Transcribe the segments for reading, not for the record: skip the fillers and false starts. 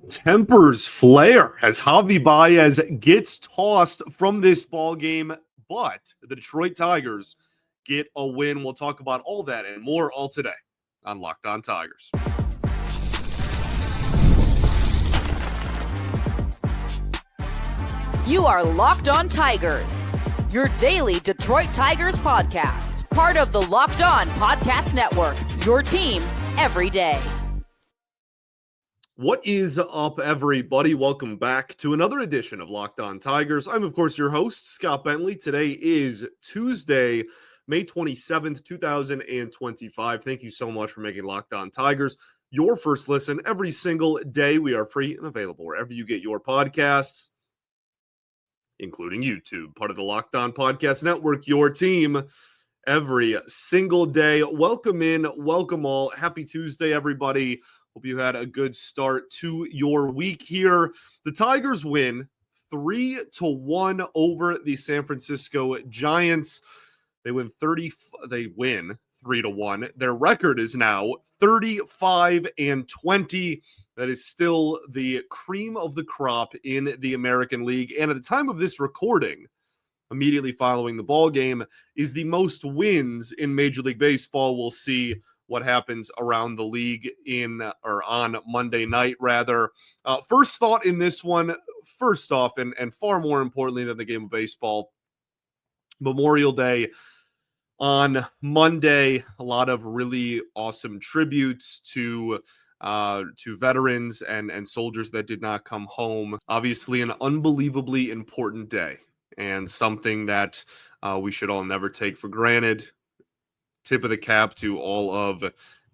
Tempers flare as Javier Baez gets tossed from this ball game, but the Detroit Tigers get a win. We'll talk about all that and more all today on Locked On Tigers. You are Locked On Tigers, your daily Detroit Tigers podcast, part of the Locked On Podcast Network, your team every day. What is up, everybody? Welcome back to another edition of Locked On Tigers. I'm, of course, your host, Scott Bentley. Today is Tuesday, May 27th, 2025. Thank you so much for making Locked On Tigers your first listen every single day. We are free and available wherever you get your podcasts, including YouTube, part of the Locked On Podcast Network, your team every single day. Welcome in, welcome all. Happy Tuesday, everybody. Hope you had a good start to your week here. The Tigers win 3-1 over the San Francisco Giants. They win 3-1. Their record is now 35-20. That is still the cream of the crop in the American League. And at the time of this recording, immediately following the ball game, is the most wins in Major League Baseball. We'll see what happens around the league on Monday night, rather. First thought in this one, first off, and far more importantly than the game of baseball, Memorial Day on Monday. A lot of really awesome tributes to veterans and soldiers that did not come home. Obviously, an unbelievably important day and something that we should all never take for granted. Tip of the cap to all of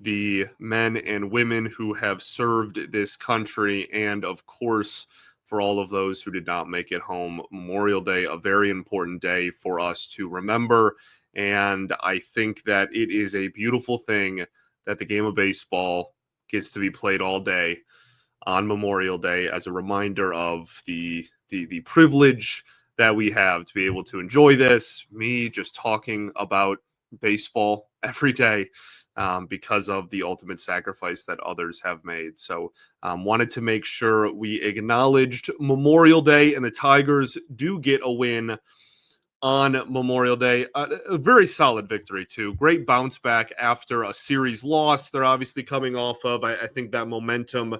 the men and women who have served this country, and of course, for all of those who did not make it home. Memorial Day, a very important day for us to remember, and I think that it is a beautiful thing that the game of baseball gets to be played all day on Memorial Day as a reminder of the privilege that we have to be able to enjoy this. Me just talking about baseball every day because of the ultimate sacrifice that others have made. So wanted to make sure we acknowledged Memorial Day, and the Tigers do get a win on Memorial Day. A very solid victory, too. Great bounce back after a series loss. They're obviously coming off of, I think, that momentum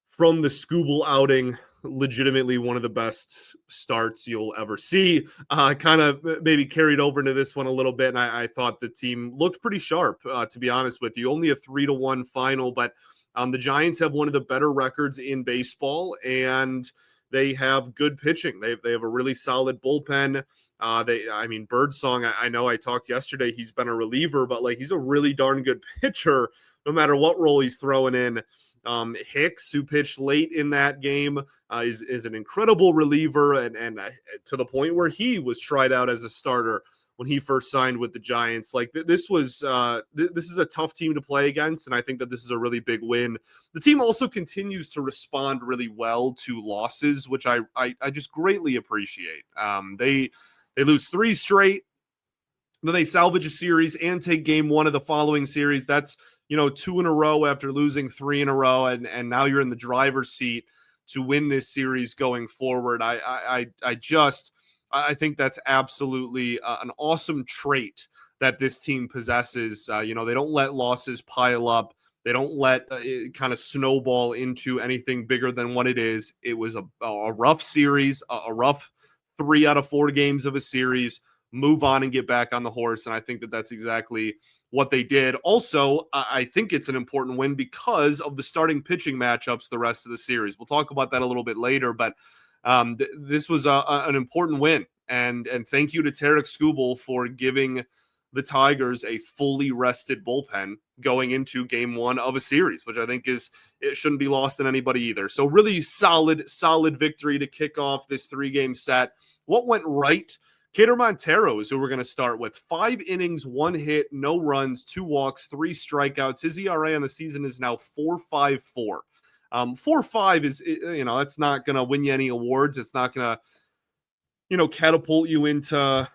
from the Skubal outing. Legitimately one of the best starts you'll ever see. Kind of maybe carried over into this one a little bit, and I thought the team looked pretty sharp, to be honest with you. Only a 3-1 final, but the Giants have one of the better records in baseball, and they have good pitching. They have a really solid bullpen. Birdsong, I know I talked yesterday, he's been a reliever, but he's a really darn good pitcher no matter what role he's throwing in. Hicks, who pitched late in that game, is an incredible reliever, and to the point where he was tried out as a starter when he first signed with the Giants. This is a tough team to play against, and I think that this is a really big win. The team also continues to respond really well to losses, which I just greatly appreciate. They lose 3 straight, then they salvage a series and take game 1 of the following series. That's 2 in a row after losing 3 in a row, and now you're in the driver's seat to win this series going forward. I think that's absolutely an awesome trait that this team possesses. They don't let losses pile up. They don't let it kind of snowball into anything bigger than what it is. It was a rough series, a rough 3 out of 4 games of a series. Move on and get back on the horse, and I think that that's exactly what they did. Also, I think it's an important win because of the starting pitching matchups the rest of the series. We'll talk about that a little bit later, but this was an important win. And thank you to Tarik Skubal for giving the Tigers a fully rested bullpen going into game 1 of a series, which I think it shouldn't be lost on anybody either. So really solid victory to kick off this 3-game set. What went right? Keider Montero is who we're going to start with. 5 innings, 1 hit, no runs, 2 walks, 3 strikeouts. His ERA on the season is now 4.54. 4.5 is, it's not going to win you any awards. It's not going to, catapult you into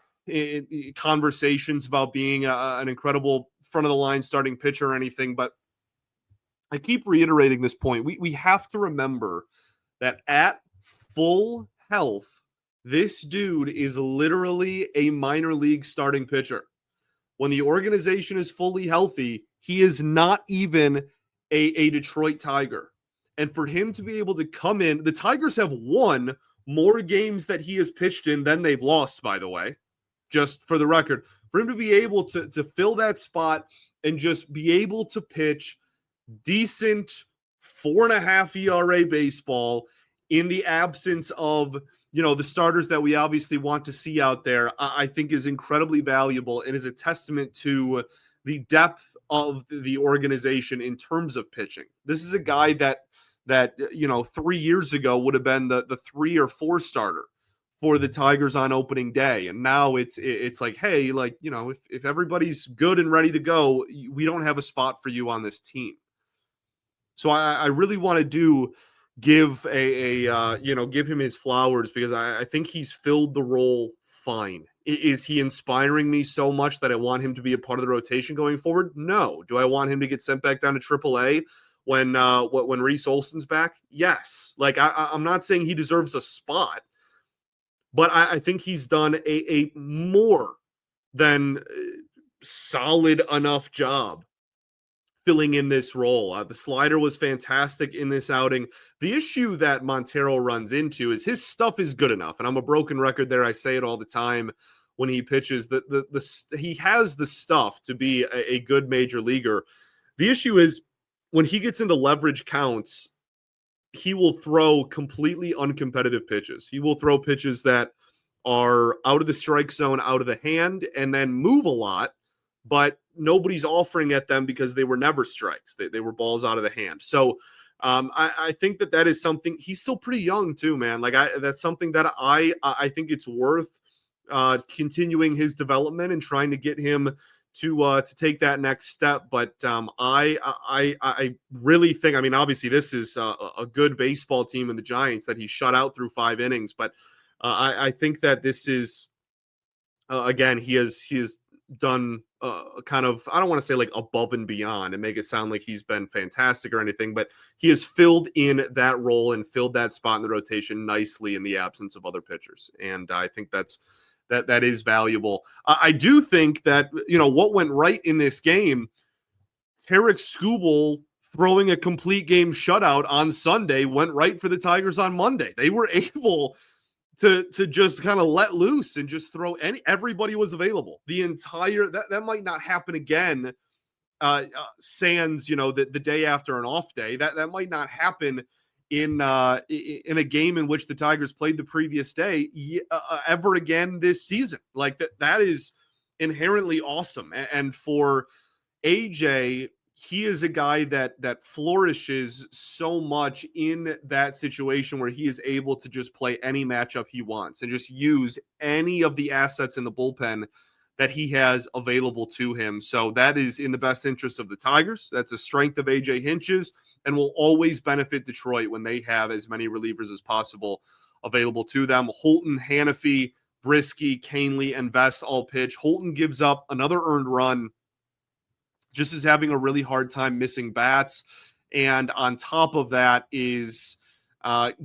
conversations about being an incredible front of the line starting pitcher or anything. But I keep reiterating this point. We have to remember that at full health, this dude is literally a minor league starting pitcher. When the organization is fully healthy, he is not even a Detroit Tiger. And for him to be able to come in, the Tigers have won more games that he has pitched in than they've lost, by the way, just for the record. For him to be able to fill that spot and just be able to pitch decent 4.5 ERA baseball in the absence of, the starters that we obviously want to see out there, I think is incredibly valuable and is a testament to the depth of the organization in terms of pitching. This is a guy that 3 years ago would have been the 3 or 4 starter for the Tigers on opening day. And now it's like, hey, if everybody's good and ready to go, we don't have a spot for you on this team. So I really want to give give him his flowers, because I think he's filled the role fine. Is he inspiring me so much that I want him to be a part of the rotation going forward? No. Do I want him to get sent back down to AAA when Reese Olson's back? Yes. I'm not saying he deserves a spot, but I think he's done a more than solid enough job filling in this role. The slider was fantastic in this outing. The issue that Montero runs into is his stuff is good enough, and I'm a broken record there. I say it all the time when he pitches. He has the stuff to be a good major leaguer. The issue is when he gets into leverage counts, he will throw completely uncompetitive pitches. He will throw pitches that are out of the strike zone, out of the hand, and then move a lot, but nobody's offering at them because they were never strikes. They were balls out of the hand. So I think that is something. He's still pretty young too, man. That's something that I think it's worth continuing his development and trying to get him to take that next step. But I really think, obviously this is a good baseball team in the Giants that he shut out through 5 innings, but I think that this is again, he has done kind of, I don't want to say like above and beyond and make it sound like he's been fantastic or anything, but he has filled in that role and filled that spot in the rotation nicely in the absence of other pitchers. And I think that is valuable. I do think that, what went right in this game, Tarik Skubal throwing a complete game shutout on Sunday went right for the Tigers on Monday. They were able to just kind of let loose and just throw everybody was available. The entire that might not happen again. Sans, the day after an off day, that might not happen in a game in which the Tigers played the previous day ever again this season. Like that is inherently awesome. And for AJ, he is a guy that flourishes so much in that situation where he is able to just play any matchup he wants and just use any of the assets in the bullpen that he has available to him. So that is in the best interest of the Tigers. That's a strength of AJ Hinch's and will always benefit Detroit when they have as many relievers as possible available to them. Holton, Hannafy, Brisky, Canely, and Vest all pitch. Holton gives up another earned run, just is having a really hard time missing bats. And on top of that is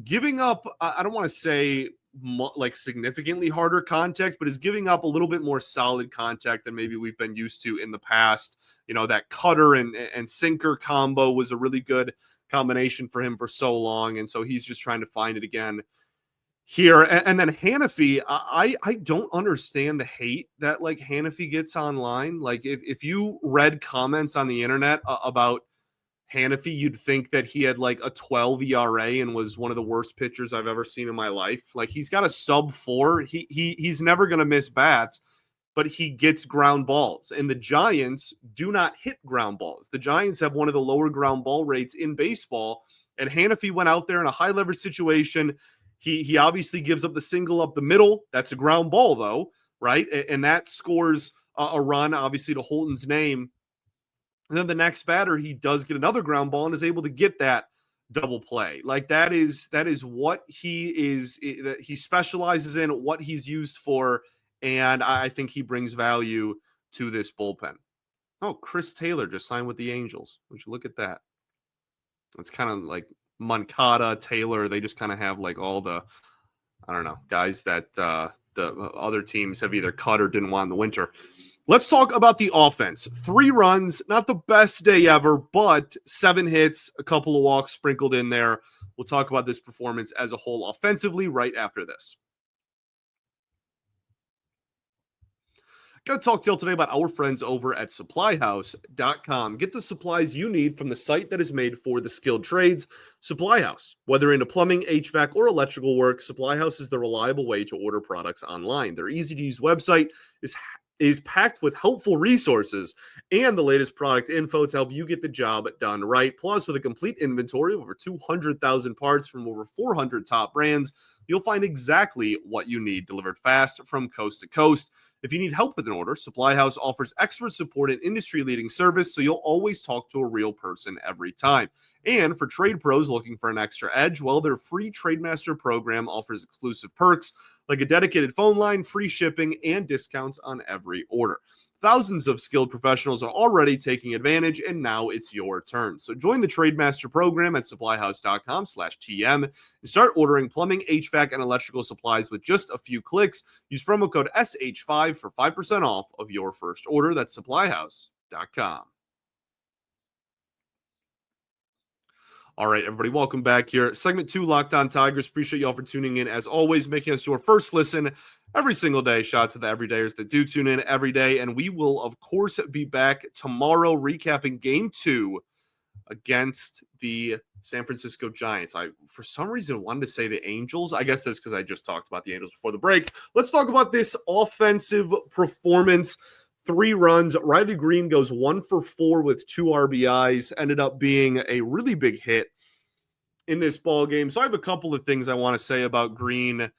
giving up, I don't want to say like significantly harder contact, but is giving up a little bit more solid contact than maybe we've been used to in the past. That cutter and sinker combo was a really good combination for him for so long. And so he's just trying to find it again here. And then Hannafy, I don't understand the hate that like Hannafy gets online. Like if you read comments on the internet about Hannafy, you'd think that he had like a 12 ERA and was one of the worst pitchers I've ever seen in my life. Like he's got a sub-4. He's never going to miss bats, but he gets ground balls. And the Giants do not hit ground balls. The Giants have one of the lower ground ball rates in baseball. And Hannafy went out there in a high leverage situation. He obviously gives up the single up the middle. That's a ground ball, though, right? And that scores a run, obviously, to Holton's name. And then the next batter, he does get another ground ball and is able to get that double play. Like that is what he is. That he specializes in, what he's used for, and I think he brings value to this bullpen. Oh, Chris Taylor just signed with the Angels. Would you look at that? It's kind of like Moncada, Taylor. They just kind of have like all the, I don't know, guys that the other teams have either cut or didn't want in the winter. Let's talk about the offense. 3 runs, not the best day ever, but 7 hits, a couple of walks sprinkled in there. We'll talk about this performance as a whole offensively right after this. Got to talk till today about our friends over at supplyhouse.com. Get the supplies you need from the site that is made for the skilled trades, Supply House. Whether into plumbing, HVAC, or electrical work, Supply House is the reliable way to order products online. Their easy-to-use website is packed with helpful resources and the latest product info to help you get the job done right. Plus, with a complete inventory of over 200,000 parts from over 400 top brands, you'll find exactly what you need delivered fast from coast to coast. If you need help with an order, Supply House offers expert support and industry-leading service, so you'll always talk to a real person every time. And for trade pros looking for an extra edge, well, their free TradeMaster program offers exclusive perks like a dedicated phone line, free shipping, and discounts on every order. Thousands of skilled professionals are already taking advantage, and now it's your turn. So join the TradeMaster program at supplyhouse.com/TM and start ordering plumbing, HVAC, and electrical supplies with just a few clicks. Use promo code SH5 for 5% off of your first order. That's supplyhouse.com. All right, everybody, welcome back here. Segment 2, Locked On Tigers. Appreciate y'all for tuning in, as always, making us your first listen every single day. Shout out to the everydayers that do tune in every day. And we will, of course, be back tomorrow recapping Game 2 against the San Francisco Giants. I, for some reason, wanted to say the Angels. I guess that's because I just talked about the Angels before the break. Let's talk about this offensive performance. 3 runs. Riley Green goes 1 for 4 with 2 RBIs. Ended up being a really big hit in this ball game. So I have a couple of things I want to say about Green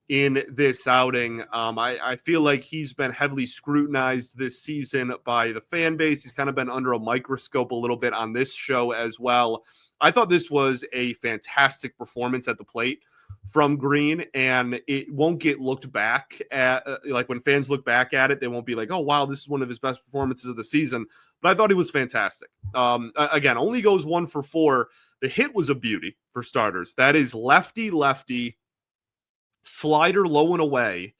in this outing. I feel like he's been heavily scrutinized this season by the fan base. He's kind of been under a microscope a little bit on this show as well. I thought this was a fantastic performance at the plate from Green, and it won't get looked back at. Like when fans look back at it, they won't be like, oh, wow, this is one of his best performances of the season. But I thought he was fantastic. Again, only goes 1 for 4. The hit was a beauty for starters. That is lefty, slider low and away,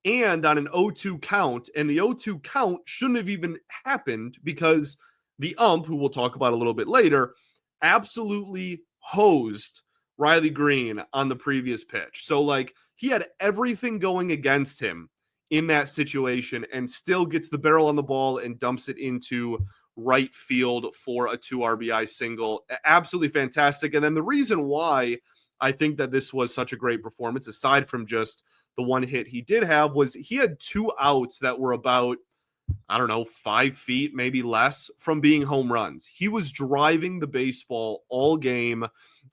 and on an 0-2 count. And the 0-2 count shouldn't have even happened because the ump, who we'll talk about a little bit later, absolutely hosed Riley Green on the previous pitch. So, like, he had everything going against him in that situation and still gets the barrel on the ball and dumps it into right field for a 2 RBI single. Absolutely fantastic. And then the reason why I think that this was such a great performance, aside from just the one hit he did have, was he had 2 outs that were about, 5 feet, maybe less from being home runs. He was driving the baseball all game,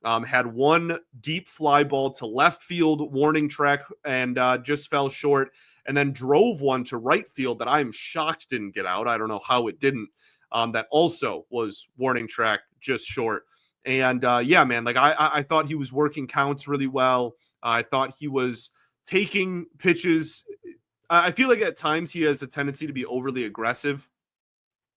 had 1 deep fly ball to left field, warning track, and just fell short, and then drove 1 to right field that I'm shocked didn't get out. I don't know how it didn't. That also was warning track, just short. And yeah, man, like I thought he was working counts really well. I thought he was taking pitches. I feel like at times he has a tendency to be overly aggressive,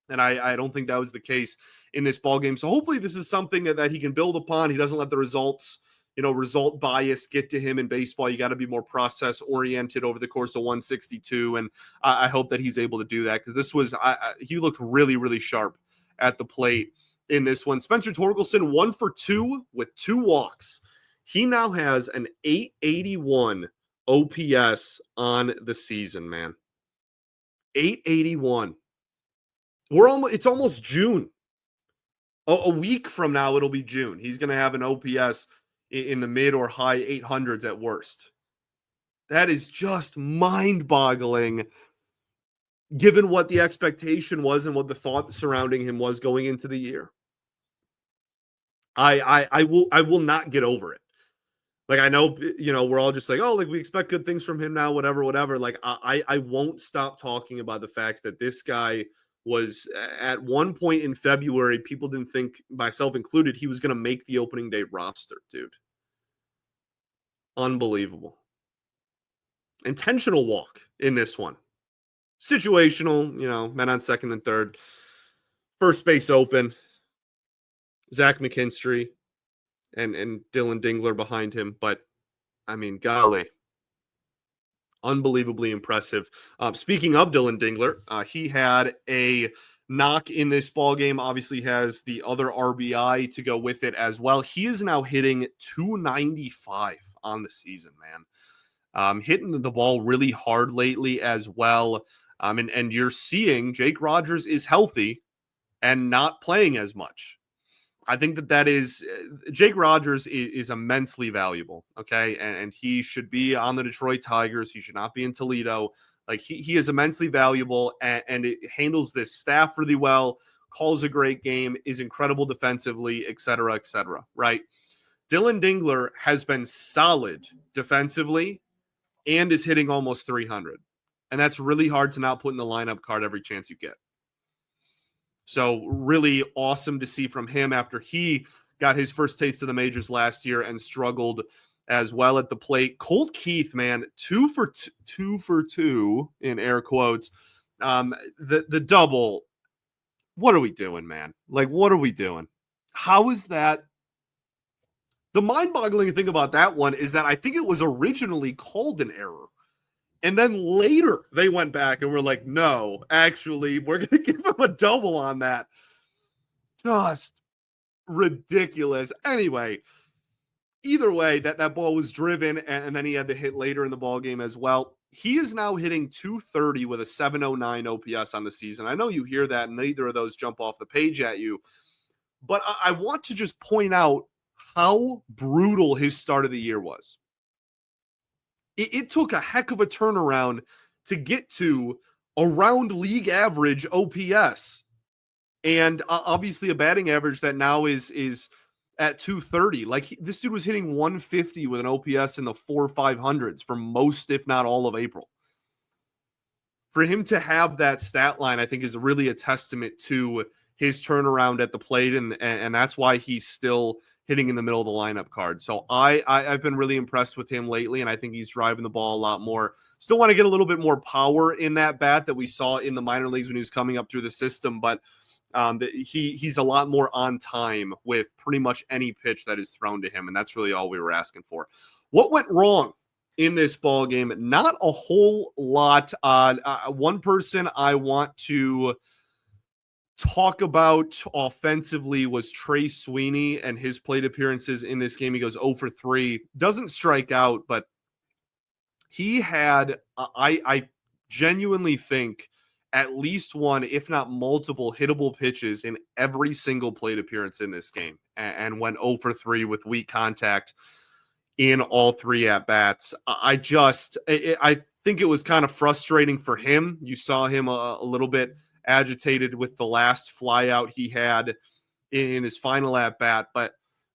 and I don't think that was the case in this ball game. So hopefully this is something that he can build upon. He doesn't let the result bias get to him in baseball. You got to be more process oriented over the course of 162, and I hope that he's able to do that, because this was he looked really, really sharp at the plate in this one. Spencer Torkelson 1 for 2 with 2 walks. He now has an 881 OPS on the season, man. 881. It's almost June. A week from now, it'll be June. He's going to have an OPS in the mid or high 800s at worst. That is just mind-boggling, given what the expectation was and what the thought surrounding him was going into the year. I will not get over it. Like, I know, we're all just like, oh, like, we expect good things from him now, whatever. Like, I won't stop talking about the fact that this guy was, at one point in February, people didn't think, myself included, he was going to make the opening day roster, dude. Unbelievable. Intentional walk in this one. Situational, men on second and third. First base open. Zach McKinstry and Dylan Dingler behind him. But I mean, golly, unbelievably impressive. Speaking of Dylan Dingler, he had a knock in this ball game. Obviously, has the other RBI to go with it as well. He is now hitting 295 on the season, man. Hitting the ball really hard lately as well. And you're seeing Jake Rogers is healthy and not playing as much. I think that is Jake Rogers is immensely valuable. Okay. And he should be on the Detroit Tigers. He should not be in Toledo. Like he is immensely valuable and it handles this staff really well, calls a great game, is incredible defensively, et cetera, right? Dylan Dingler has been solid defensively and is hitting almost 300. And that's really hard to not put in the lineup card every chance you get. So really awesome to see from him after he got his first taste of the majors last year and struggled as well at the plate. Colt Keith, man, 2 for 2 in air quotes. The double. What are we doing, man? Like, what are we doing? How is that? The mind-boggling thing about that one is that I think it was originally called an error. And then later they went back and were like, no, actually, we're going to give him a double on that. Just ridiculous. Anyway, either way, that ball was driven, and then he had the hit later in the ball game as well. He is now hitting 230 with a 709 OPS on the season. I know you hear that, and neither of those jump off the page at you. But I want to just point out how brutal his start of the year was. It took a heck of a turnaround to get to around league average OPS. And obviously a batting average that now is at 230. Like this dude was hitting 150 with an OPS in the 400-500s for most, if not all of April. For him to have that stat line, I think is really a testament to his turnaround at the plate. And that's why he's still hitting in the middle of the lineup card. So I've been really impressed with him lately, and I think he's driving the ball a lot more. Still want to get a little bit more power in that bat that we saw in the minor leagues when he was coming up through the system, but he's a lot more on time with pretty much any pitch that is thrown to him, and that's really all we were asking for. What went wrong in this ball game? Not a whole lot. One person I want to talk about offensively was Trey Sweeney and his plate appearances in this game. He goes 0 for 3, doesn't strike out, but he had, I genuinely think, at least one, if not multiple, hittable pitches in every single plate appearance in this game, and went 0 for 3 with weak contact in all 3 at-bats. I think it was kind of frustrating for him. You saw him a little bit agitated with the last flyout he had in his final at bat, but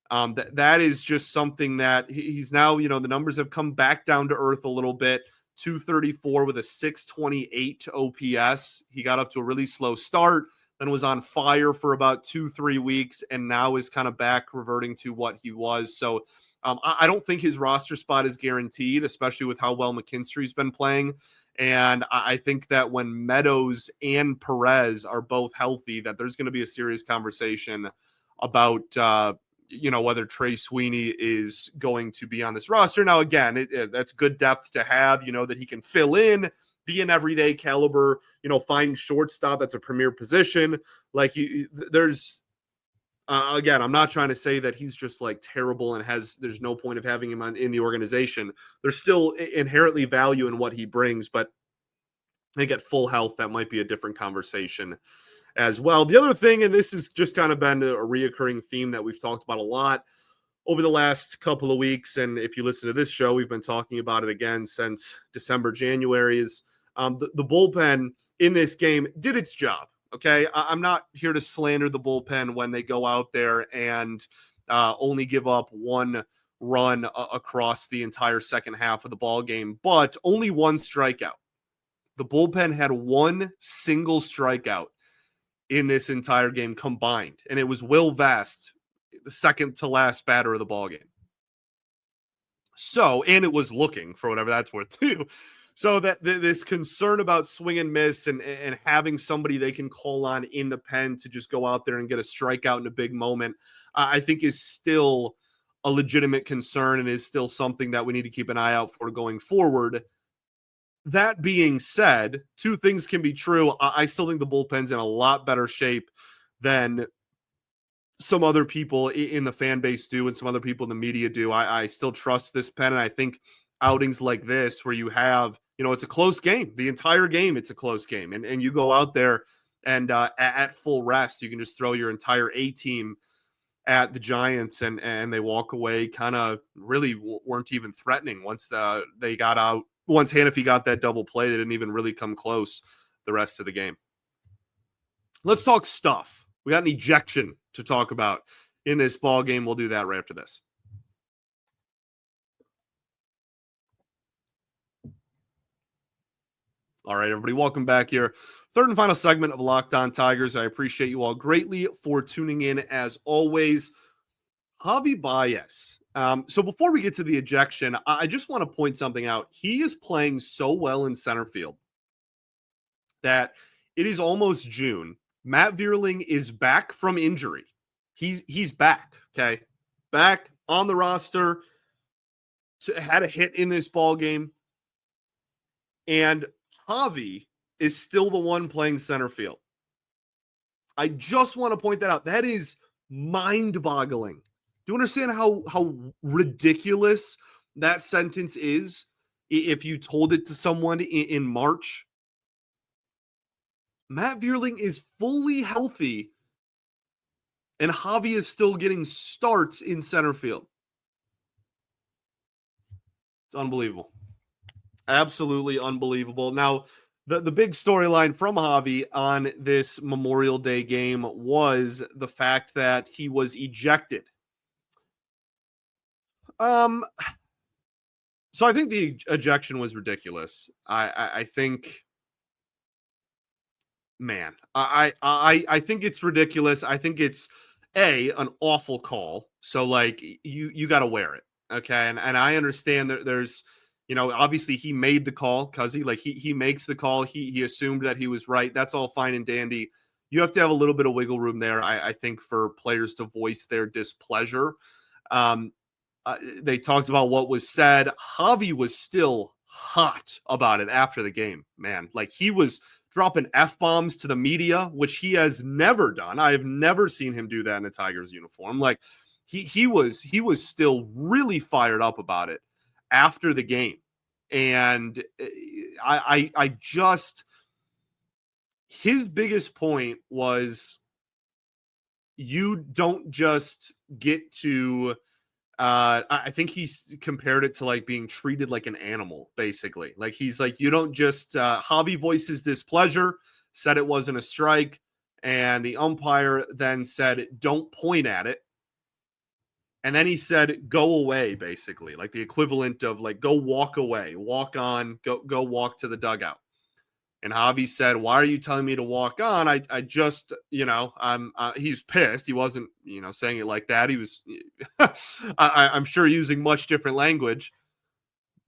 that is just something that he's now, the numbers have come back down to earth a little bit. 234 with a 628 OPS. He got up to a really slow start, then was on fire for about 2-3 weeks, and now is kind of back reverting to what he was. So I don't think his roster spot is guaranteed, especially with how well McKinstry's been playing. And I think that when Meadows and Perez are both healthy, that there's going to be a serious conversation about, whether Trey Sweeney is going to be on this roster. Now, again, that's good depth to have, that he can fill in, be an everyday caliber, find shortstop. That's a premier position. Like there's, again, I'm not trying to say that he's just like terrible and there's no point of having him in the organization. There's still inherently value in what he brings, but I think at full health, that might be a different conversation as well. The other thing, and this has just kind of been a reoccurring theme that we've talked about a lot over the last couple of weeks, and if you listen to this show, we've been talking about it again since December, January, is the bullpen in this game did its job. Okay, I'm not here to slander the bullpen when they go out there and only give up 1 run across the entire second half of the ball game, but only 1 strikeout. The bullpen had 1 single strikeout in this entire game combined, and it was Will Vest, the second to last batter of the ball game. So, and it was looking, for whatever that's worth too. So that this concern about swing and miss and having somebody they can call on in the pen to just go out there and get a strikeout in a big moment, I think is still a legitimate concern and is still something that we need to keep an eye out for going forward. That being said, two things can be true. I still think the bullpen's in a lot better shape than some other people in the fan base do and some other people in the media do. I still trust this pen, and I think outings like this where you have, it's a close game. The entire game, it's a close game. And you go out there and at full rest, you can just throw your entire A team at the Giants and they walk away kind of really weren't even threatening once they got out. Once Hannafy got that double play, they didn't even really come close the rest of the game. Let's talk stuff. We got an ejection to talk about in this ball game. We'll do that right after this. All right, everybody, welcome back here. Third and final segment of Locked On Tigers. I appreciate you all greatly for tuning in as always. Javier Baez. So before we get to the ejection, I just want to point something out. He is playing so well in center field that it is almost June. Matt Vierling is back from injury. He's back, okay? Back on the roster. Had a hit in this ball game. And Javy is still the one playing center field. I just want to point that out. That is mind-boggling. Do you understand how ridiculous that sentence is if you told it to someone in March? Matt Vierling is fully healthy, and Javy is still getting starts in center field. It's unbelievable. Absolutely unbelievable. Now, the big storyline from Javy on this Memorial Day game was the fact that he was ejected. So I think the ejection was ridiculous. I think, man, I think it's ridiculous. I think it's an awful call. So like you got to wear it. Okay. And I understand that there's, obviously he made the call because he makes the call. He assumed that he was right. That's all fine and dandy. You have to have a little bit of wiggle room there. I think for players to voice their displeasure. They talked about what was said. Javy was still hot about it after the game, man. Like he was dropping F-bombs to the media, which he has never done. I have never seen him do that in a Tigers uniform. Like he was still really fired up about it after the game. And I just, his biggest point was you don't just get to, I think he's compared it to like being treated like an animal, basically. Like he's like, you don't just, Javy voices displeasure, said it wasn't a strike, and the umpire then said, don't point at it. And then he said, go away, basically, like the equivalent of like, go walk away, walk on, go walk to the dugout. And Javy said, why are you telling me to walk on? I just, he's pissed. He wasn't, saying it like that. He was, I'm sure using much different language,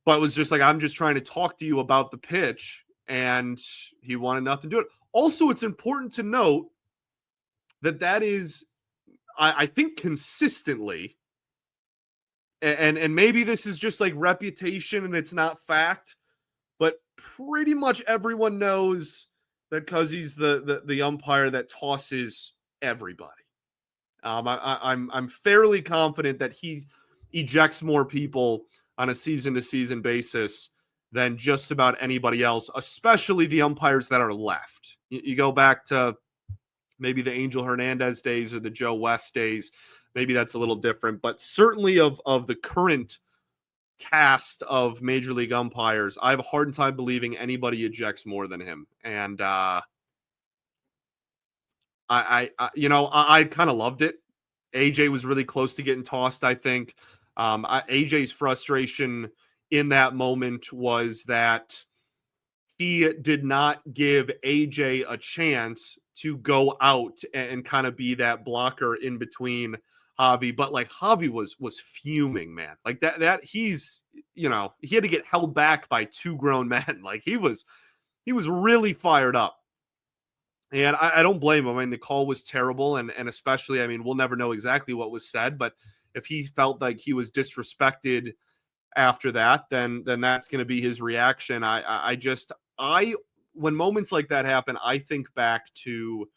but it was just like, I'm just trying to talk to you about the pitch. And he wanted nothing to do it. Also, it's important to note that is, I think consistently, and maybe this is just like reputation and it's not fact, but pretty much everyone knows that because he's the umpire that tosses everybody. I'm fairly confident that he ejects more people on a season-to-season basis than just about anybody else, especially the umpires that are left. You go back to maybe the Angel Hernandez days or the Joe West days. Maybe that's a little different, but certainly of the current cast of major league umpires, I have a hard time believing anybody ejects more than him. And I kind of loved it. AJ was really close to getting tossed, I think. AJ's frustration in that moment was that he did not give AJ a chance to go out and kind of be that blocker in between Javy, but like Javy was fuming, man. Like that he's, he had to get held back by two grown men. Like he was really fired up. And I don't blame him. I mean, the call was terrible. And especially, I mean, we'll never know exactly what was said, but If he felt like he was disrespected after that, then that's going to be his reaction. When moments like that happen, I think back to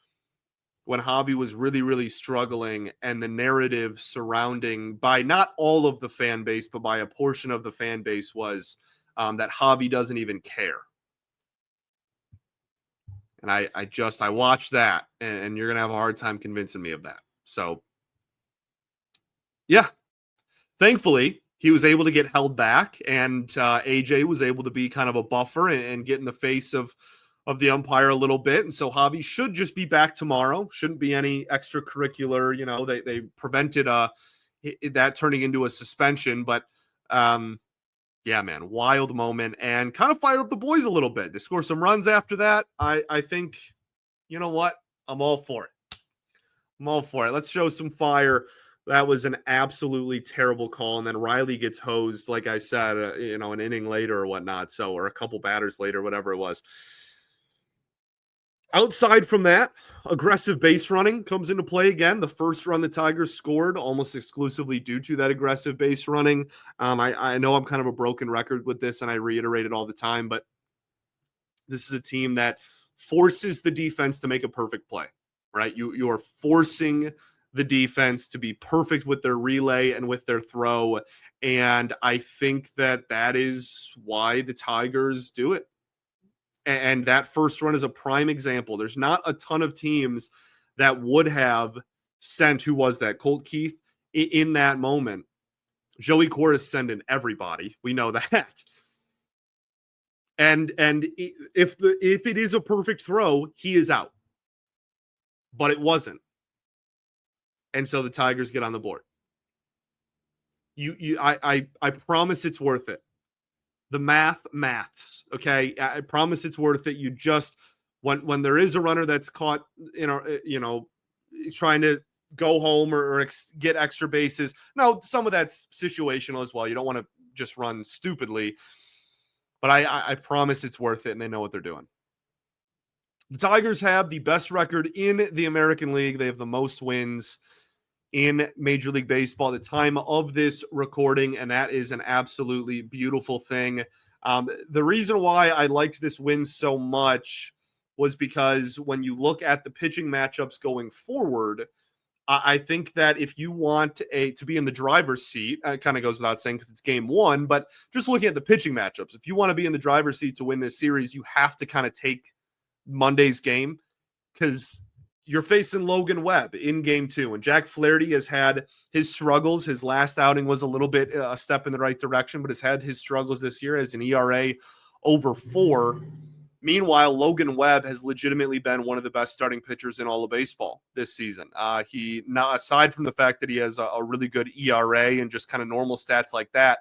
when Javy was really, really struggling, and the narrative surrounding, by not all of the fan base, but by a portion of the fan base, was that Javy doesn't even care. And I watched that, and you're going to have a hard time convincing me of that. So, yeah, thankfully, he was able to get held back, and AJ was able to be kind of a buffer and get in the face of the umpire a little bit. And so Javy should just be back tomorrow. Shouldn't be any extracurricular, they prevented that turning into a suspension. But yeah, man, wild moment, and kind of fired up the boys a little bit. They score some runs after that. I think, you know what? I'm all for it. I'm all for it. Let's show some fire. That was an absolutely terrible call. And then Riley gets hosed, like I said, an inning later or whatnot. So, or a couple batters later, whatever it was. Outside from that, aggressive base running comes into play again. The first run the Tigers scored almost exclusively due to that aggressive base running. I know I'm kind of a broken record with this, and I reiterate it all the time, but this is a team that forces the defense to make a perfect play, right? You are forcing the defense to be perfect with their relay and with their throw, and I think that is why the Tigers do it. And that first run is a prime example. There's not a ton of teams that would have sent, who was that? Colt Keith in that moment. Joey Cora is sending everybody. We know that. And if it is a perfect throw, he is out. But it wasn't. And so the Tigers get on the board. I promise it's worth it. The maths, okay? I promise it's worth it. You just, when there is a runner that's caught, trying to go home or get extra bases. Now, some of that's situational as well. You don't want to just run stupidly. But I promise it's worth it, and they know what they're doing. The Tigers have the best record in the American League. They have the most wins in Major League Baseball at the time of this recording, and that is an absolutely beautiful thing. The reason why I liked this win so much was because when you look at the pitching matchups going forward, I think that if you want to be in the driver's seat, it kind of goes without saying because it's game one, but just looking at the pitching matchups, if you want to be in the driver's seat to win this series, you have to kind of take Monday's game, because you're facing Logan Webb in game two. And Jack Flaherty has had his struggles. His last outing was a little bit a step in the right direction, but has had his struggles this year as an ERA over 4. Meanwhile, Logan Webb has legitimately been one of the best starting pitchers in all of baseball this season. Aside from the fact that he has a really good ERA and just kind of normal stats like that,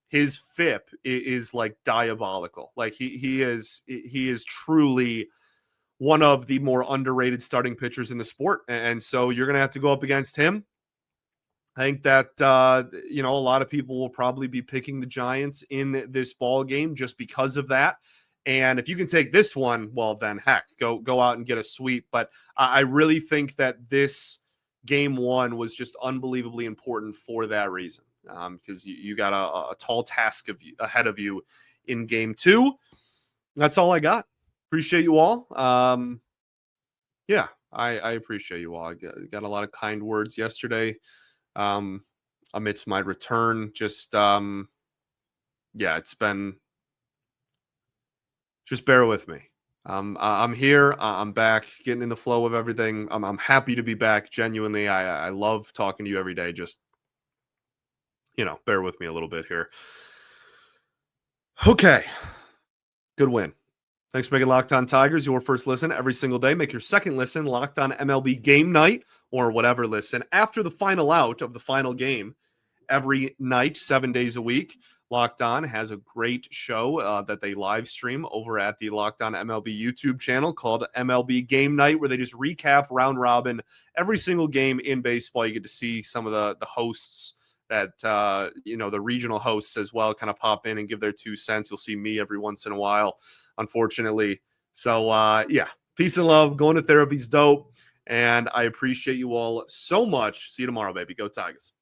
his FIP is like diabolical. Like he is truly one of the more underrated starting pitchers in the sport. And so you're going to have to go up against him. I think that, a lot of people will probably be picking the Giants in this ball game just because of that. And if you can take this one, well, then heck, go out and get a sweep. But I really think that this game one was just unbelievably important for that reason, because you got a tall task ahead of you in game two. That's all I got. Appreciate you all. I appreciate you all. I got a lot of kind words yesterday amidst my return. It's been, just bear with me. I'm here. I'm back, getting in the flow of everything. I'm happy to be back. Genuinely, I love talking to you every day. Just, bear with me a little bit here. Okay. Good win. Thanks for making Locked On Tigers your first listen every single day. Make your second listen Locked On MLB Game Night, or whatever listen after the final out of the final game every night, 7 days a week. Locked On has a great show that they live stream over at the Locked On MLB YouTube channel called MLB Game Night, where they just recap round robin every single game in baseball. You get to see some of the hosts that, the regional hosts as well kind of pop in and give their 2 cents. You'll see me every once in a while, unfortunately. So, peace and love. Going to therapy's dope. And I appreciate you all so much. See you tomorrow, baby. Go Tigers.